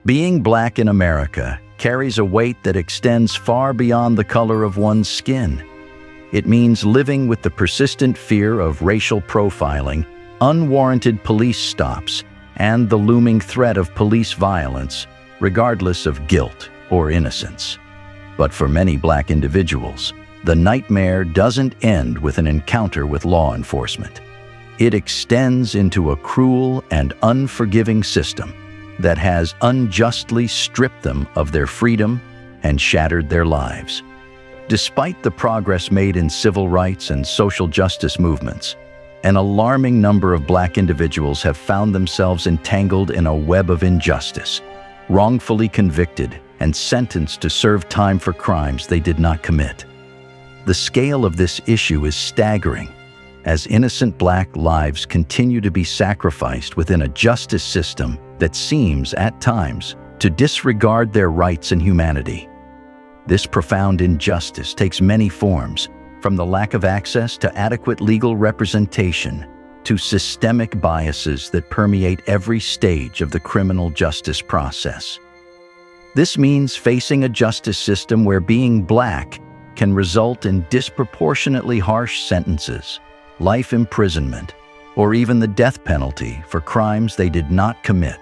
Being black in America carries a weight that extends far beyond the color of one's skin. It means living with the persistent fear of racial profiling, unwarranted police stops, and the looming threat of police violence, regardless of guilt or innocence. But for many black individuals, the nightmare doesn't end with an encounter with law enforcement. It extends into a cruel and unforgiving system that has unjustly stripped them of their freedom and shattered their lives. Despite the progress made in civil rights and social justice movements, an alarming number of black individuals have found themselves entangled in a web of injustice, wrongfully convicted and sentenced to serve time for crimes they did not commit. The scale of this issue is staggering, as innocent black lives continue to be sacrificed within a justice system that seems, at times, to disregard their rights and humanity. This profound injustice takes many forms, from the lack of access to adequate legal representation to systemic biases that permeate every stage of the criminal justice process. This means facing a justice system where being black can result in disproportionately harsh sentences, life imprisonment, or even the death penalty for crimes they did not commit,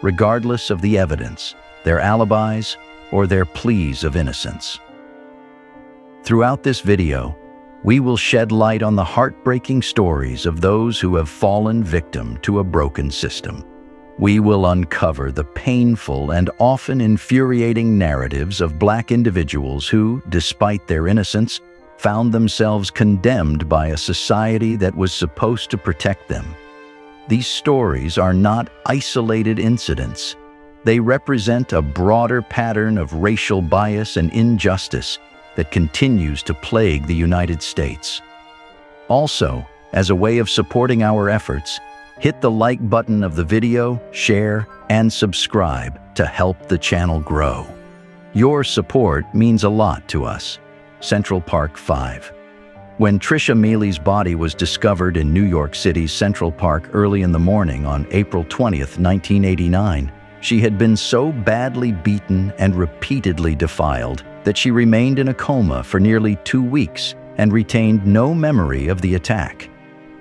regardless of the evidence, their alibis, or their pleas of innocence. Throughout this video, we will shed light on the heartbreaking stories of those who have fallen victim to a broken system. We will uncover the painful and often infuriating narratives of black individuals who, despite their innocence, found themselves condemned by a society that was supposed to protect them. These stories are not isolated incidents. They represent a broader pattern of racial bias and injustice that continues to plague the United States. Also, as a way of supporting our efforts, hit the like button of the video, share, and subscribe to help the channel grow. Your support means a lot to us. Central Park 5. When Trisha Mealy's body was discovered in New York City's Central Park early in the morning on April 20th, 1989, she had been so badly beaten and repeatedly defiled that she remained in a coma for nearly 2 weeks and retained no memory of the attack.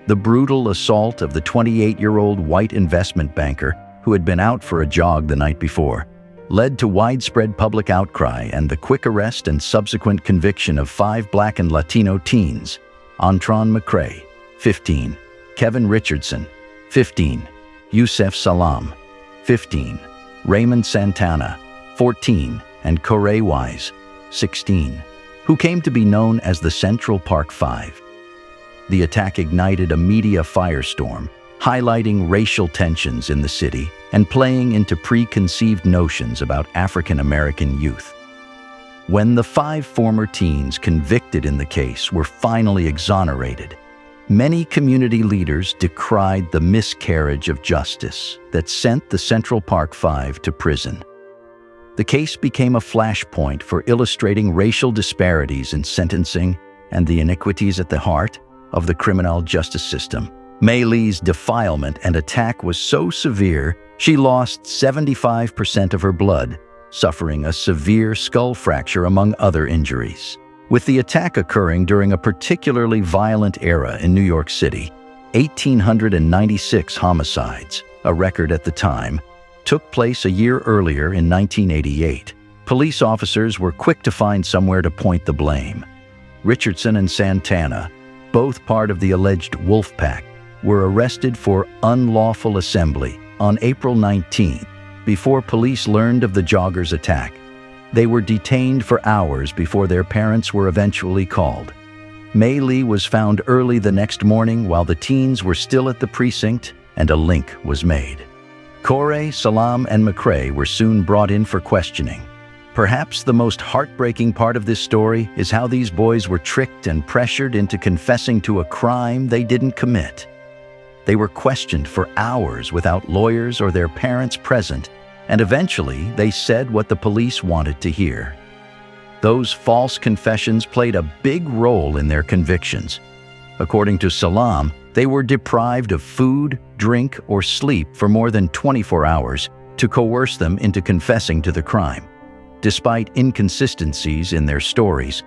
The brutal assault of the 28-year-old white investment banker, who had been out for a jog the night before, led to widespread public outcry and the quick arrest and subsequent conviction of 5 black and Latino teens: Antron McCray, 15, Kevin Richardson, 15, Yusef Salam, 15, Raymond Santana, 14, and Corey Wise, 16, who came to be known as the Central Park 5. The attack ignited a media firestorm, highlighting racial tensions in the city and playing into preconceived notions about African American youth. When the 5 former teens convicted in the case were finally exonerated, many community leaders decried the miscarriage of justice that sent the Central Park 5 to prison. The case became a flashpoint for illustrating racial disparities in sentencing and the iniquities at the heart of the criminal justice system. Mealy's defilement and attack was so severe, she lost 75% of her blood, suffering a severe skull fracture among other injuries. With the attack occurring during a particularly violent era in New York City, 1,896 homicides, a record at the time, took place a year earlier in 1988. Police officers were quick to find somewhere to point the blame. Richardson and Santana, both part of the alleged Wolf Pack, were arrested for unlawful assembly on April 19th, before police learned of the joggers' attack. They were detained for hours before their parents were eventually called. Mealy was found early the next morning while the teens were still at the precinct, and a link was made. Corey, Salam, and McCray were soon brought in for questioning. Perhaps the most heartbreaking part of this story is how these boys were tricked and pressured into confessing to a crime they didn't commit. They were questioned for hours without lawyers or their parents present, and eventually they said what the police wanted to hear. Those false confessions played a big role in their convictions. According to Salam, they were deprived of food, drink, or sleep for more than 24 hours, to coerce them into confessing to the crime. Despite inconsistencies in their stories,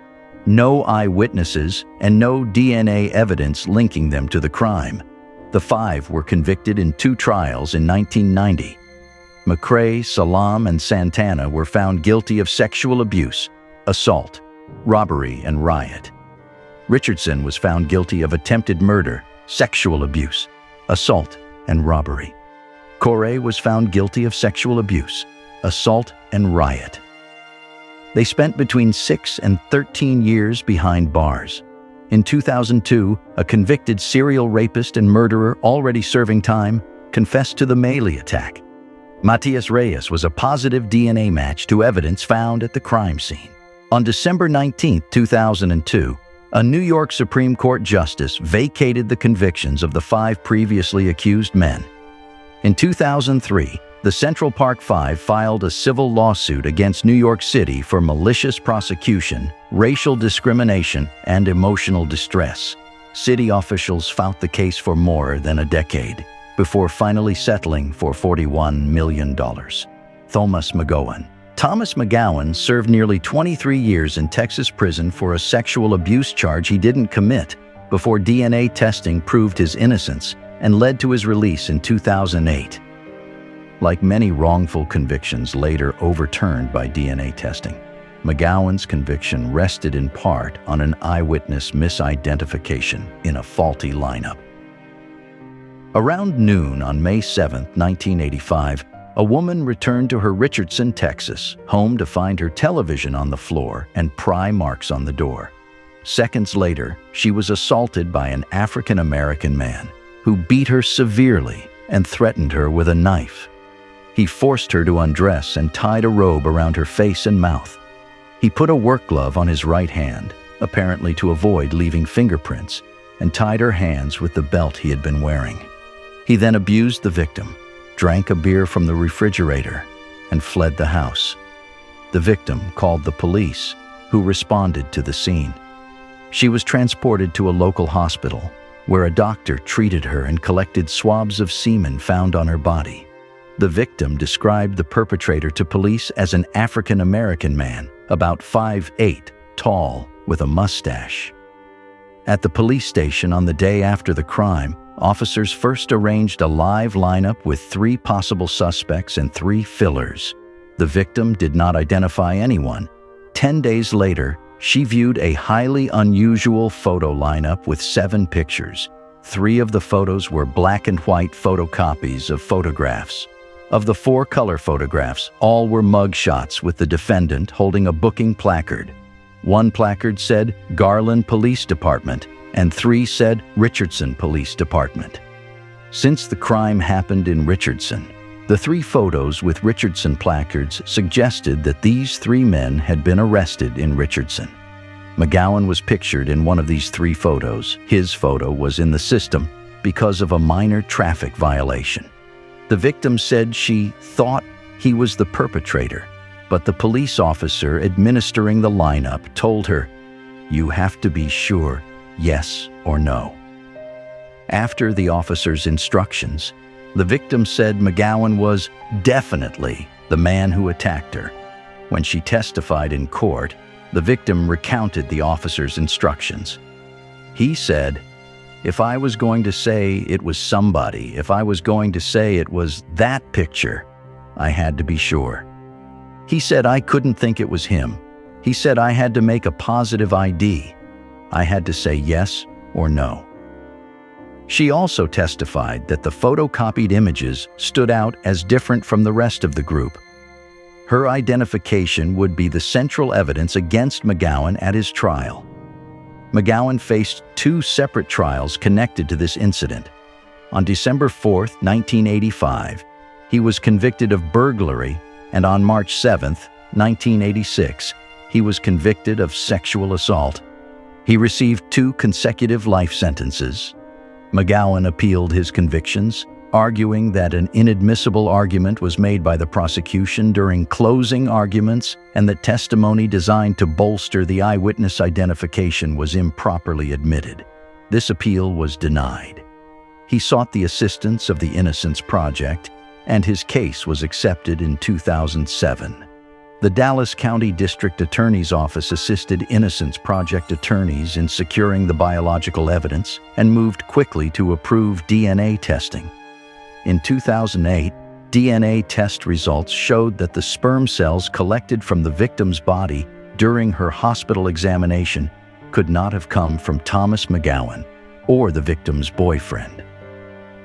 no eyewitnesses and no DNA evidence linking them to the crime, the five were convicted in 2 trials in 1990. McCrae, Salam, and Santana were found guilty of sexual abuse, assault, robbery, and riot. Richardson was found guilty of attempted murder, sexual abuse, assault, and robbery. Corey was found guilty of sexual abuse, assault, and riot. They spent between 6 and 13 years behind bars. In 2002, a convicted serial rapist and murderer already serving time confessed to the Melee attack. Matias Reyes was a positive DNA match to evidence found at the crime scene. On December 19, 2002, a New York Supreme Court justice vacated the convictions of the 5 previously accused men. In 2003, the Central Park Five filed a civil lawsuit against New York City for malicious prosecution, racial discrimination, and emotional distress. City officials fought the case for more than a decade, before finally settling for $41 million. Thomas McGowan served nearly 23 years in Texas prison for a sexual abuse charge he didn't commit, before DNA testing proved his innocence and led to his release in 2008. Like many wrongful convictions later overturned by DNA testing, McGowan's conviction rested in part on an eyewitness misidentification in a faulty lineup. Around noon on May 7, 1985, a woman returned to her Richardson, Texas, home to find her television on the floor and pry marks on the door. Seconds later, she was assaulted by an African-American man who beat her severely and threatened her with a knife. He forced her to undress and tied a robe around her face and mouth. He put a work glove on his right hand, apparently to avoid leaving fingerprints, and tied her hands with the belt he had been wearing. He then abused the victim, drank a beer from the refrigerator, and fled the house. The victim called the police, who responded to the scene. She was transported to a local hospital, where a doctor treated her and collected swabs of semen found on her body. The victim described the perpetrator to police as an African-American man, about 5'8", tall, with a mustache. At the police station on the day after the crime, officers first arranged a live lineup with 3 possible suspects and 3 fillers. The victim did not identify anyone. 10 days later, she viewed a highly unusual photo lineup with 7 pictures. 3 of the photos were black and white photocopies of photographs. Of the 4 color photographs, all were mug shots with the defendant holding a booking placard. 1 placard said Garland Police Department, and 3 said Richardson Police Department. Since the crime happened in Richardson, the 3 photos with Richardson placards suggested that these 3 men had been arrested in Richardson. McGowan was pictured in one of these 3 photos. His photo was in the system because of a minor traffic violation. The victim said she thought he was the perpetrator, but the police officer administering the lineup told her, "You have to be sure, yes or no." After the officer's instructions, the victim said McGowan was definitely the man who attacked her. When she testified in court, the victim recounted the officer's instructions. He said, "If I was going to say it was somebody, if I was going to say it was that picture, I had to be sure." He said, "I couldn't think it was him." He said, "I had to make a positive ID. I had to say yes or no." She also testified that the photocopied images stood out as different from the rest of the group. Her identification would be the central evidence against McGowan at his trial. McGowan faced 2 separate trials connected to this incident. On December 4, 1985, he was convicted of burglary, and on March 7, 1986, he was convicted of sexual assault. He received 2 consecutive life sentences. McGowan appealed his convictions, arguing that an inadmissible argument was made by the prosecution during closing arguments and that testimony designed to bolster the eyewitness identification was improperly admitted. This appeal was denied. He sought the assistance of the Innocence Project and his case was accepted in 2007. The Dallas County District Attorney's Office assisted Innocence Project attorneys in securing the biological evidence and moved quickly to approve DNA testing. In 2008, DNA test results showed that the sperm cells collected from the victim's body during her hospital examination could not have come from Thomas McGowan or the victim's boyfriend.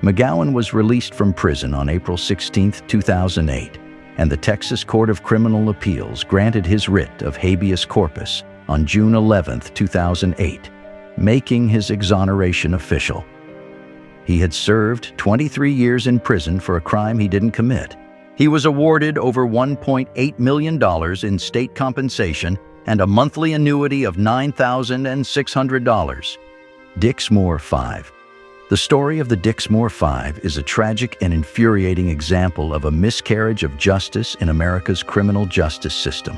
McGowan was released from prison on April 16, 2008, and the Texas Court of Criminal Appeals granted his writ of habeas corpus on June 11, 2008, making his exoneration official. He had served 23 years in prison for a crime he didn't commit. He was awarded over $1.8 million in state compensation and a monthly annuity of $9,600. Dix Moore 5. The story of the Dix Moore 5 is a tragic and infuriating example of a miscarriage of justice in America's criminal justice system.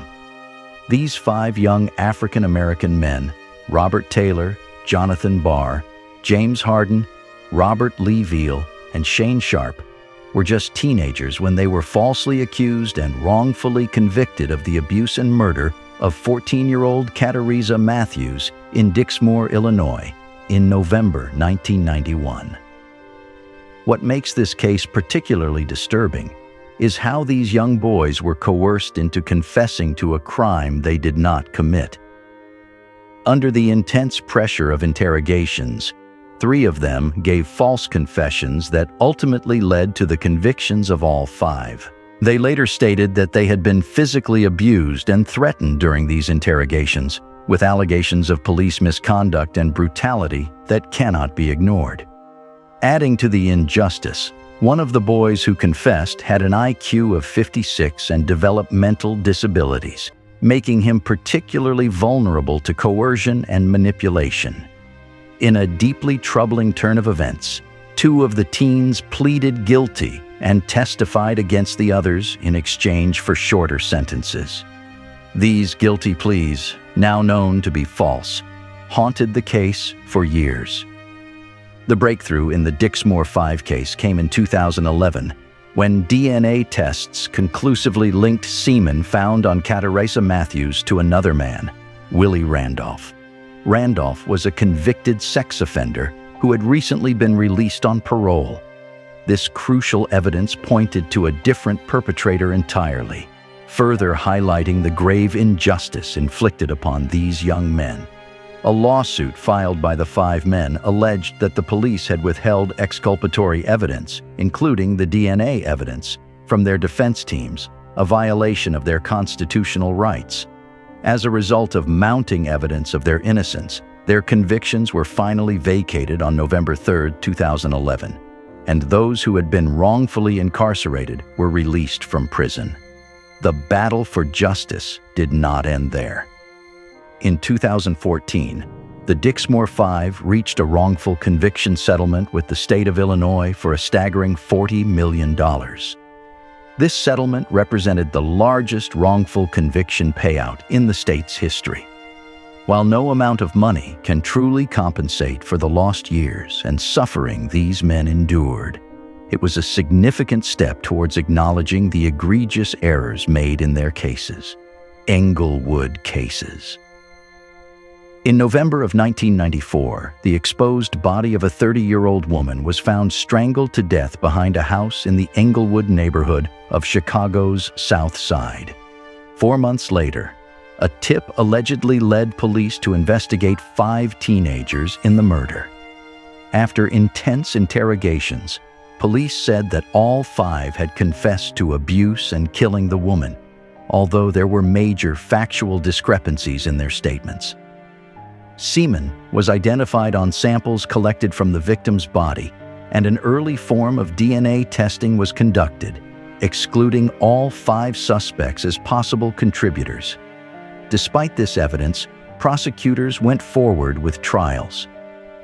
These 5 young African-American men, Robert Taylor, Jonathan Barr, James Harden, Robert Lee Veal, and Shane Sharp, were just teenagers when they were falsely accused and wrongfully convicted of the abuse and murder of 14-year-old Kateresa Matthews in Dix Moore, Illinois, in November 1991. What makes this case particularly disturbing is how these young boys were coerced into confessing to a crime they did not commit. Under the intense pressure of interrogations, 3 of them gave false confessions that ultimately led to the convictions of all 5. They later stated that they had been physically abused and threatened during these interrogations, with allegations of police misconduct and brutality that cannot be ignored. Adding to the injustice, one of the boys who confessed had an IQ of 56 and developmental disabilities, making him particularly vulnerable to coercion and manipulation. In a deeply troubling turn of events, 2 of the teens pleaded guilty and testified against the others in exchange for shorter sentences. These guilty pleas, now known to be false, haunted the case for years. The breakthrough in the Dix Moore 5 case came in 2011, when DNA tests conclusively linked semen found on Kateresa Matthews to another man, Willie Randolph. Randolph was a convicted sex offender who had recently been released on parole. This crucial evidence pointed to a different perpetrator entirely, further highlighting the grave injustice inflicted upon these young men. A lawsuit filed by the 5 men alleged that the police had withheld exculpatory evidence, including the DNA evidence, from their defense teams, a violation of their constitutional rights. As a result of mounting evidence of their innocence, their convictions were finally vacated on November 3, 2011, and those who had been wrongfully incarcerated were released from prison. The battle for justice did not end there. In 2014, the Dix Moore 5 reached a wrongful conviction settlement with the state of Illinois for a staggering $40 million. This settlement represented the largest wrongful conviction payout in the state's history. While no amount of money can truly compensate for the lost years and suffering these men endured, it was a significant step towards acknowledging the egregious errors made in their cases. Anglewood Cases. In November of 1994, the exposed body of a 30-year-old woman was found strangled to death behind a house in the Anglewood neighborhood of Chicago's South Side. 4 months later, a tip allegedly led police to investigate 5 teenagers in the murder. After intense interrogations, police said that all 5 had confessed to abuse and killing the woman, although there were major factual discrepancies in their statements. Semen was identified on samples collected from the victim's body, and an early form of DNA testing was conducted, excluding all 5 suspects as possible contributors. Despite this evidence, prosecutors went forward with trials.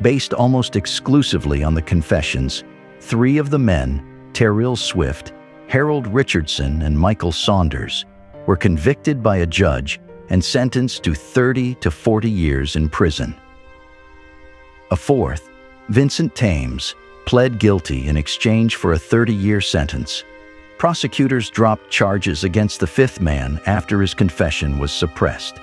Based almost exclusively on the confessions, 3 of the men, Terrell Swift, Harold Richardson, and Michael Saunders, were convicted by a judge and sentenced to 30 to 40 years in prison. A 4th, Vincent Thames, pled guilty in exchange for a 30-year sentence, prosecutors dropped charges against the fifth man after his confession was suppressed.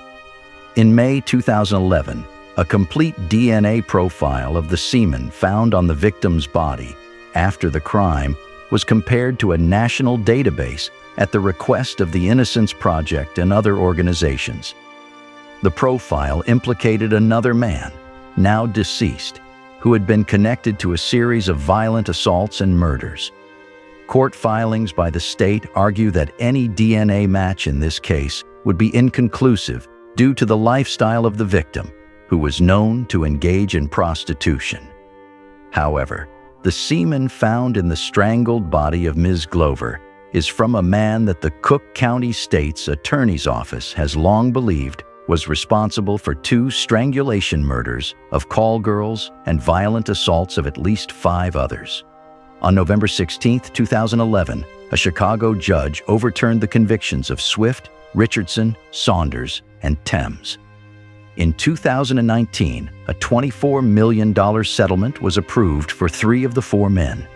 In May 2011, a complete DNA profile of the semen found on the victim's body after the crime was compared to a national database at the request of the Innocence Project and other organizations. The profile implicated another man, now deceased, who had been connected to a series of violent assaults and murders. Court filings by the state argue that any DNA match in this case would be inconclusive due to the lifestyle of the victim, who was known to engage in prostitution. However, the semen found in the strangled body of Ms. Glover is from a man that the Cook County State's Attorney's Office has long believed was responsible for 2 strangulation murders of call girls and violent assaults of at least 5 others. On November 16, 2011, a Chicago judge overturned the convictions of Swift, Richardson, Saunders, and Thames. In 2019, a $24 million settlement was approved for 3 of the 4 men.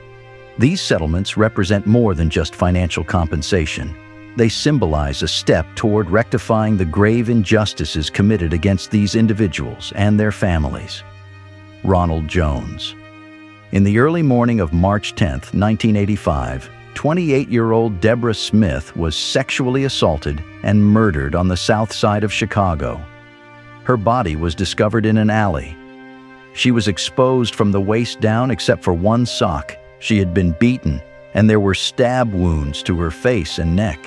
These settlements represent more than just financial compensation. They symbolize a step toward rectifying the grave injustices committed against these individuals and their families. Ronald Jones. In the early morning of March 10, 1985, 28-year-old Deborah Smith was sexually assaulted and murdered on the south side of Chicago. Her body was discovered in an alley. She was exposed from the waist down except for one sock. She had been beaten, and there were stab wounds to her face and neck.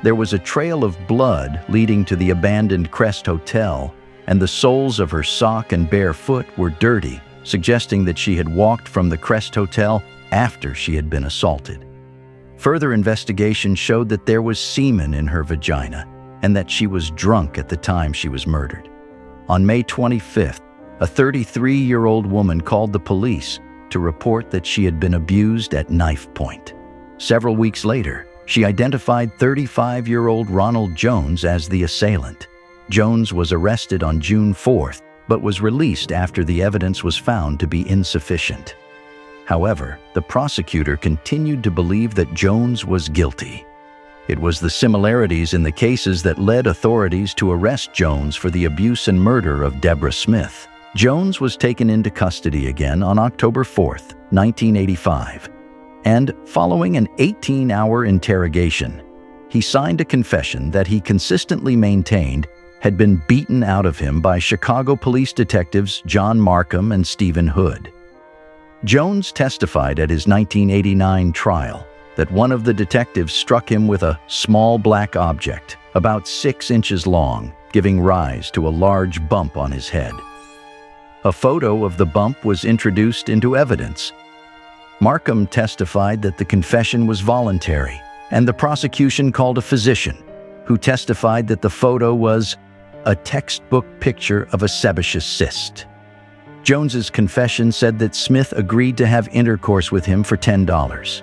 There was a trail of blood leading to the abandoned Crest Hotel, and the soles of her sock and bare foot were dirty, suggesting that she had walked from the Crest Hotel after she had been assaulted. Further investigation showed that there was semen in her vagina and that she was drunk at the time she was murdered. On May 25th, a 33-year-old woman called the police to report that she had been abused at knife point. Several weeks later, she identified 35-year-old Ronald Jones as the assailant. Jones was arrested on June 4th, but was released after the evidence was found to be insufficient. However, the prosecutor continued to believe that Jones was guilty. It was the similarities in the cases that led authorities to arrest Jones for the abuse and murder of Deborah Smith. Jones was taken into custody again on October 4, 1985, and following an 18-hour interrogation, he signed a confession that he consistently maintained had been beaten out of him by Chicago police detectives John Markham and Stephen Hood. Jones testified at his 1989 trial that one of the detectives struck him with a small black object, about 6 inches long, giving rise to a large bump on his head. A photo of the bump was introduced into evidence. Markham testified that the confession was voluntary, and the prosecution called a physician, who testified that the photo was a textbook picture of a sebaceous cyst. Jones's confession said that Smith agreed to have intercourse with him for $10.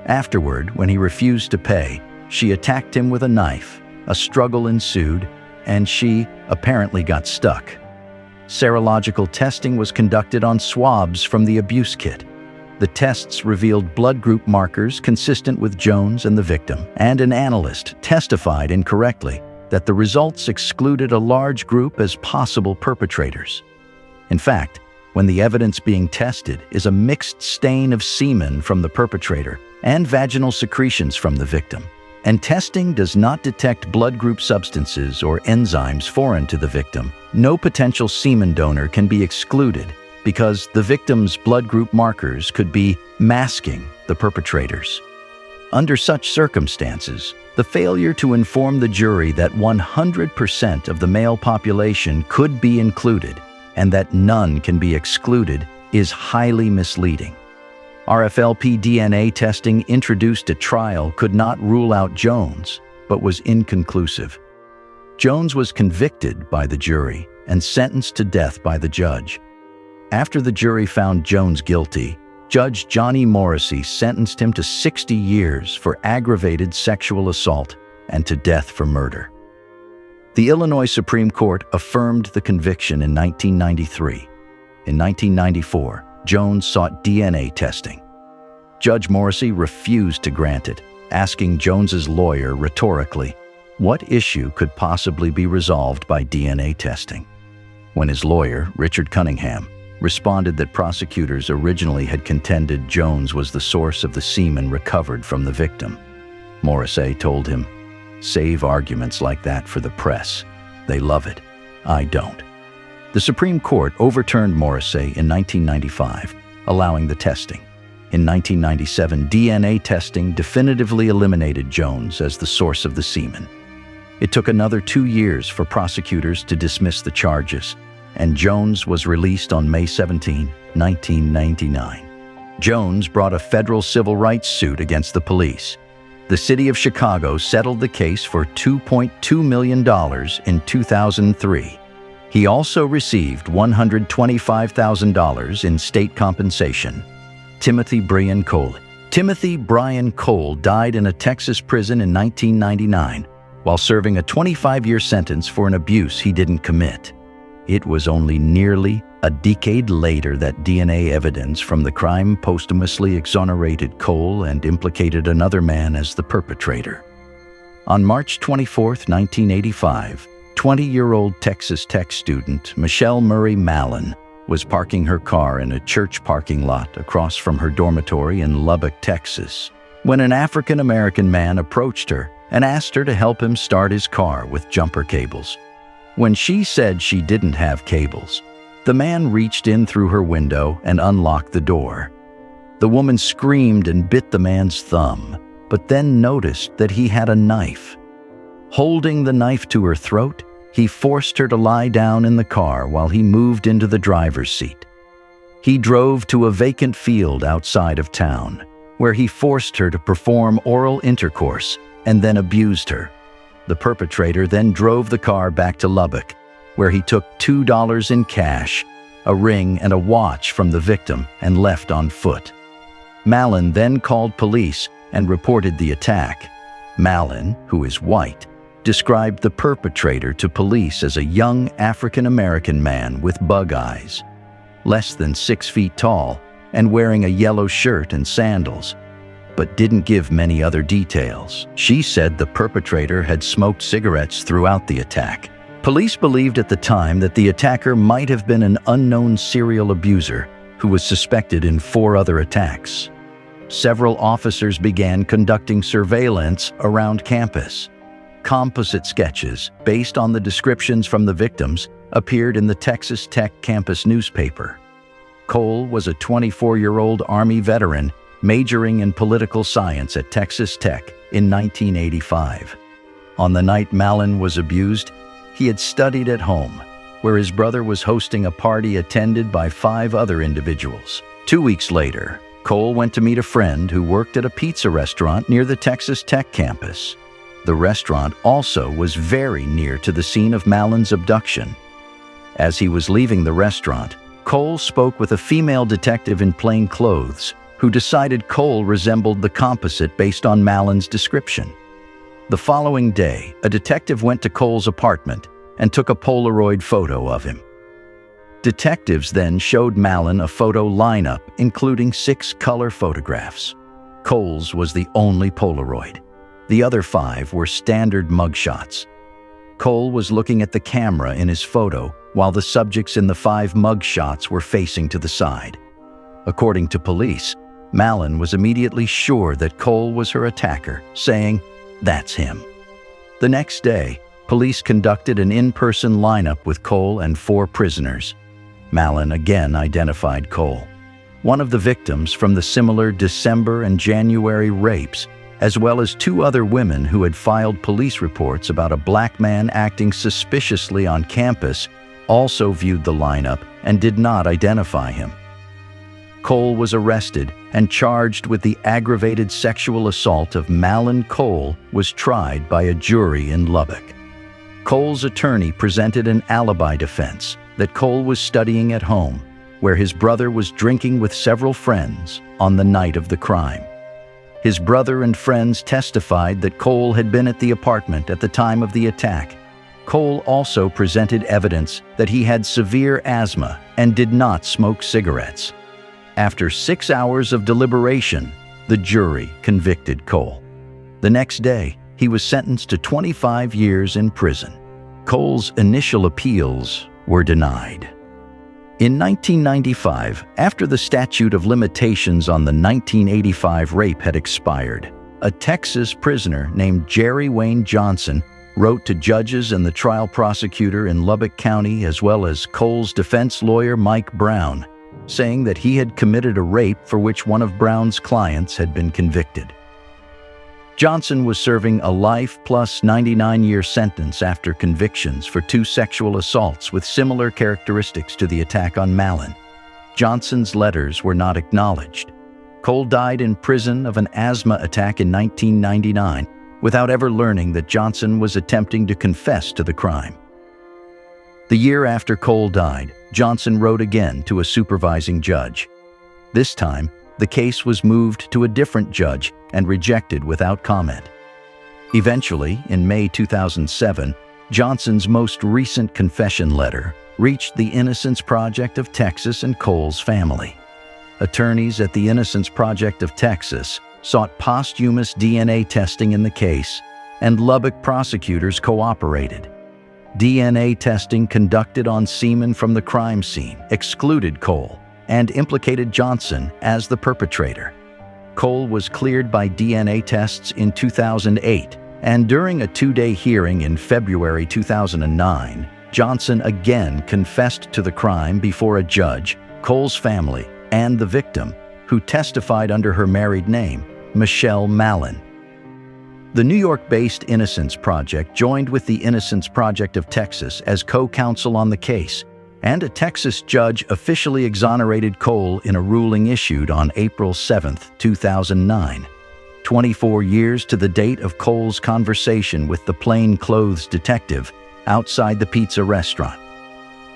Afterward, when he refused to pay, she attacked him with a knife. A struggle ensued, and she apparently got stuck. Serological testing was conducted on swabs from the abuse kit. The tests revealed blood group markers consistent with Jones and the victim, and an analyst testified incorrectly that the results excluded a large group as possible perpetrators. In fact, when the evidence being tested is a mixed stain of semen from the perpetrator and vaginal secretions from the victim, and testing does not detect blood group substances or enzymes foreign to the victim, no potential semen donor can be excluded because the victim's blood group markers could be masking the perpetrators. Under such circumstances, the failure to inform the jury that 100% of the male population could be included and that none can be excluded is highly misleading. RFLP DNA testing introduced at trial could not rule out Jones, but was inconclusive. Jones was convicted by the jury and sentenced to death by the judge. After the jury found Jones guilty, Judge Johnny Morrissey sentenced him to 60 years for aggravated sexual assault and to death for murder. The Illinois Supreme Court affirmed the conviction in 1993. In 1994, Jones sought DNA testing. Judge Morrissey refused to grant it, asking Jones's lawyer rhetorically, what issue could possibly be resolved by DNA testing? When his lawyer, Richard Cunningham, responded that prosecutors originally had contended Jones was the source of the semen recovered from the victim, Morrissey told him, "Save arguments like that for the press. They love it. I don't." The Supreme Court overturned Morrissey in 1995, allowing the testing. In 1997, DNA testing definitively eliminated Jones as the source of the semen. It took another 2 years for prosecutors to dismiss the charges, and Jones was released on May 17, 1999. Jones brought a federal civil rights suit against the police. The city of Chicago settled the case for $2.2 million in 2003. He also received $125,000 in state compensation. Timothy Brien Cole. Timothy Brien Cole died in a Texas prison in 1999 while serving a 25-year sentence for an abuse he didn't commit. It was only nearly a decade later that DNA evidence from the crime posthumously exonerated Cole and implicated another man as the perpetrator. On March 24, 1985, 20-year-old Texas Tech student Michelle Murray Malone was parking her car in a church parking lot across from her dormitory in Lubbock, Texas, when an African-American man approached her and asked her to help him start his car with jumper cables. When she said she didn't have cables, the man reached in through her window and unlocked the door. The woman screamed and bit the man's thumb, but then noticed that he had a knife. Holding the knife to her throat, he forced her to lie down in the car while he moved into the driver's seat. He drove to a vacant field outside of town, where he forced her to perform oral intercourse and then abused her. The perpetrator then drove the car back to Lubbock, where he took $2 in cash, a ring and a watch from the victim, and left on foot. Malone then called police and reported the attack. Malone, who is white, described the perpetrator to police as a young African-American man with bug eyes, less than 6 feet tall, and wearing a yellow shirt and sandals, but didn't give many other details. She said the perpetrator had smoked cigarettes throughout the attack. Police believed at the time that the attacker might have been an unknown serial abuser who was suspected in 4 other attacks. Several officers began conducting surveillance around campus. Composite sketches, based on the descriptions from the victims, appeared in the Texas Tech campus newspaper. Cole was a 24-year-old Army veteran majoring in political science at Texas Tech in 1985. On the night Malone was abused, he had studied at home, where his brother was hosting a party attended by 5 other individuals. 2 weeks later, Cole went to meet a friend who worked at a pizza restaurant near the Texas Tech campus. The restaurant also was very near to the scene of Malone's abduction. As he was leaving the restaurant, Cole spoke with a female detective in plain clothes who decided Cole resembled the composite based on Malone's description. The following day, a detective went to Cole's apartment and took a Polaroid photo of him. Detectives then showed Malone a photo lineup including 6 color photographs. Cole's was the only Polaroid. The other 5 were standard mugshots. Cole was looking at the camera in his photo while the subjects in the 5 mugshots were facing to the side. According to police, Malone was immediately sure that Cole was her attacker, saying, "That's him." The next day, police conducted an in-person lineup with Cole and 4 prisoners. Malone again identified Cole, one of the victims from the similar December and January rapes, as well as 2 other women who had filed police reports about a black man acting suspiciously on campus, also viewed the lineup and did not identify him. Cole was arrested and charged with the aggravated sexual assault of Malone. Cole was tried by a jury in Lubbock. Cole's attorney presented an alibi defense that Cole was studying at home, where his brother was drinking with several friends on the night of the crime. His brother and friends testified that Cole had been at the apartment at the time of the attack. Cole also presented evidence that he had severe asthma and did not smoke cigarettes. After 6 hours of deliberation, the jury convicted Cole. The next day, he was sentenced to 25 years in prison. Cole's initial appeals were denied. In 1995, after the statute of limitations on the 1985 rape had expired, a Texas prisoner named Jerry Wayne Johnson wrote to judges and the trial prosecutor in Lubbock County, as well as Cole's defense lawyer Mike Brown, saying that he had committed a rape for which one of Brown's clients had been convicted. Johnson was serving a life plus 99-year sentence after convictions for 2 sexual assaults with similar characteristics to the attack on Malone. Johnson's letters were not acknowledged. Cole died in prison of an asthma attack in 1999 without ever learning that Johnson was attempting to confess to the crime. The year after Cole died, Johnson wrote again to a supervising judge. This time, the case was moved to a different judge and rejected without comment. Eventually, in May 2007, Johnson's most recent confession letter reached the Innocence Project of Texas and Cole's family. Attorneys at the Innocence Project of Texas sought posthumous DNA testing in the case, and Lubbock prosecutors cooperated. DNA testing conducted on semen from the crime scene excluded Cole and implicated Johnson as the perpetrator. Cole was cleared by DNA tests in 2008, and during a 2-day hearing in February 2009, Johnson again confessed to the crime before a judge, Cole's family, and the victim, who testified under her married name, Michelle Malone. The New York-based Innocence Project joined with the Innocence Project of Texas as co-counsel on the case, and a Texas judge officially exonerated Cole in a ruling issued on April 7, 2009. 24 years to the date of Cole's conversation with the plainclothes detective outside the pizza restaurant.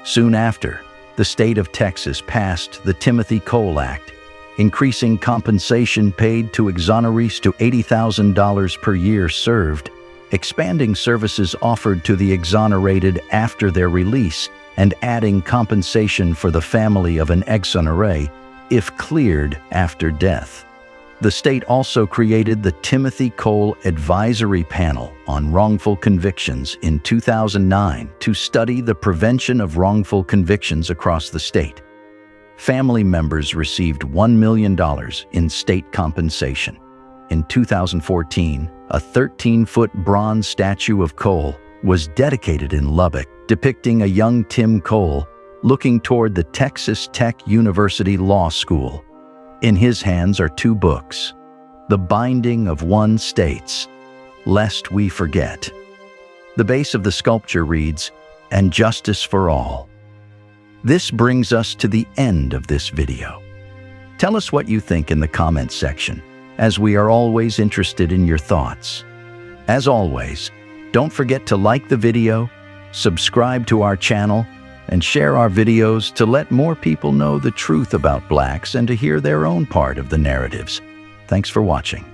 Soon after, the state of Texas passed the Timothy Cole Act, increasing compensation paid to exonerees to $80,000 per year served, expanding services offered to the exonerated after their release, and adding compensation for the family of an exoneree if cleared after death. The state also created the Timothy Cole Advisory Panel on Wrongful Convictions in 2009 to study the prevention of wrongful convictions across the state. Family members received $1 million in state compensation. In 2014, a 13-foot bronze statue of Cole was dedicated in Lubbock, depicting a young Tim Cole looking toward the Texas Tech University Law School. In his hands are 2 books. The binding of one states, "Lest we forget." The base of the sculpture reads, "And justice for all." This brings us to the end of this video. Tell us what you think in the comments section, as we are always interested in your thoughts. As always, don't forget to like the video, subscribe to our channel, and share our videos to let more people know the truth about Blacks and to hear their own part of the narratives. Thanks for watching.